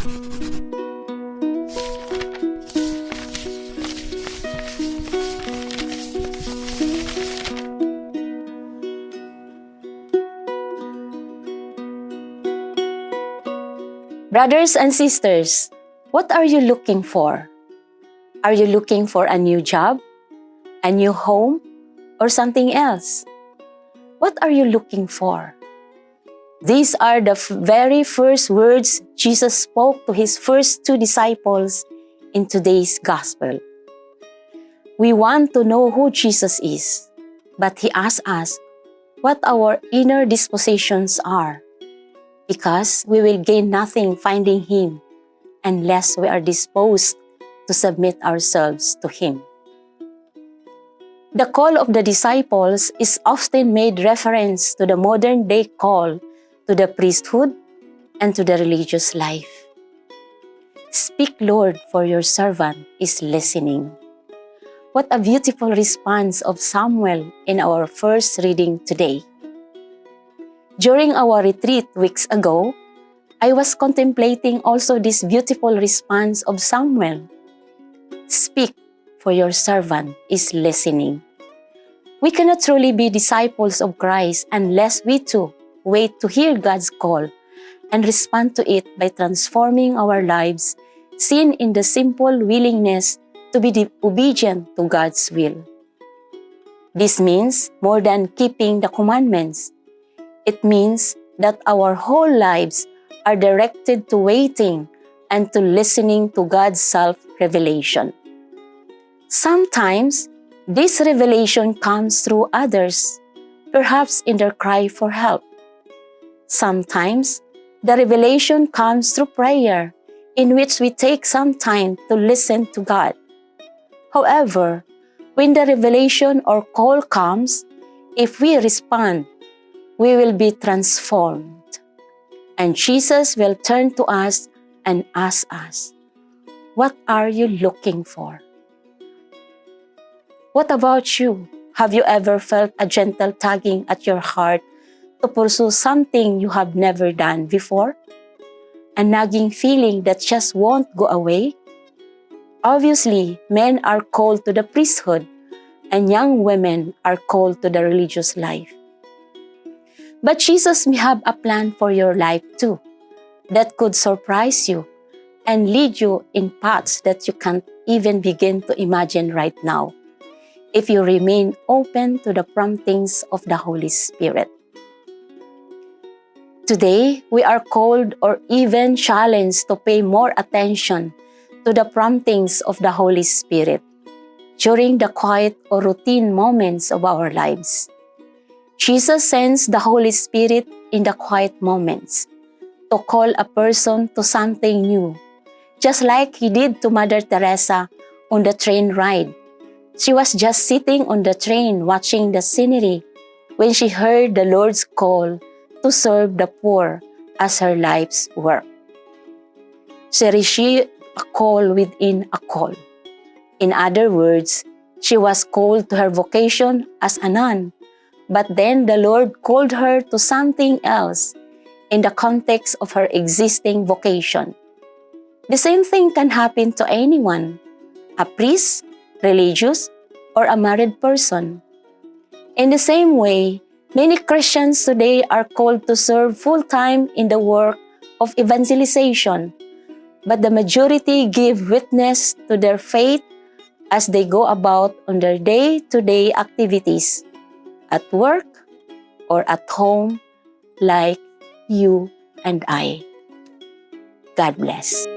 Brothers and sisters, what are you looking for? Are you looking for a new job, a new home, or something else? What are you looking for? These are the very first words Jesus spoke to his first two disciples in today's gospel. We want to know who Jesus is, but he asks us what our inner dispositions are, because we will gain nothing finding him unless we are disposed to submit ourselves to him. The call of the disciples is often made reference to the modern day call to the priesthood and to the religious life. Speak, Lord, for your servant is listening. What a beautiful response of Samuel in our first reading today. During our retreat weeks ago, I was contemplating also this beautiful response of Samuel. Speak, for your servant is listening. We cannot truly be disciples of Christ unless we too wait to hear God's call and respond to it by transforming our lives, seen in the simple willingness to be obedient to God's will. This means more than keeping the commandments. It means that our whole lives are directed to waiting and to listening to God's self-revelation. Sometimes, this revelation comes through others, perhaps in their cry for help. Sometimes, the revelation comes through prayer, in which we take some time to listen to God. However, when the revelation or call comes, if we respond, we will be transformed. And Jesus will turn to us and ask us, what are you looking for? What about you? Have you ever felt a gentle tugging at your heart to pursue something you have never done before? A nagging feeling that just won't go away? Obviously, men are called to the priesthood and young women are called to the religious life. But Jesus may have a plan for your life too, that could surprise you and lead you in paths that you can't even begin to imagine right now, if you remain open to the promptings of the Holy Spirit. Today, we are called or even challenged to pay more attention to the promptings of the Holy Spirit during the quiet or routine moments of our lives. Jesus sends the Holy Spirit in the quiet moments to call a person to something new, just like he did to Mother Teresa on the train ride. She was just sitting on the train watching the scenery when she heard the Lord's call to serve the poor as her life's work. She received a call within a call. In other words, she was called to her vocation as a nun, but then the Lord called her to something else in the context of her existing vocation. The same thing can happen to anyone, a priest, religious, or a married person. In the same way, many Christians today are called to serve full-time in the work of evangelization, but the majority give witness to their faith as they go about on their day-to-day activities, at work or at home, like you and I. God bless.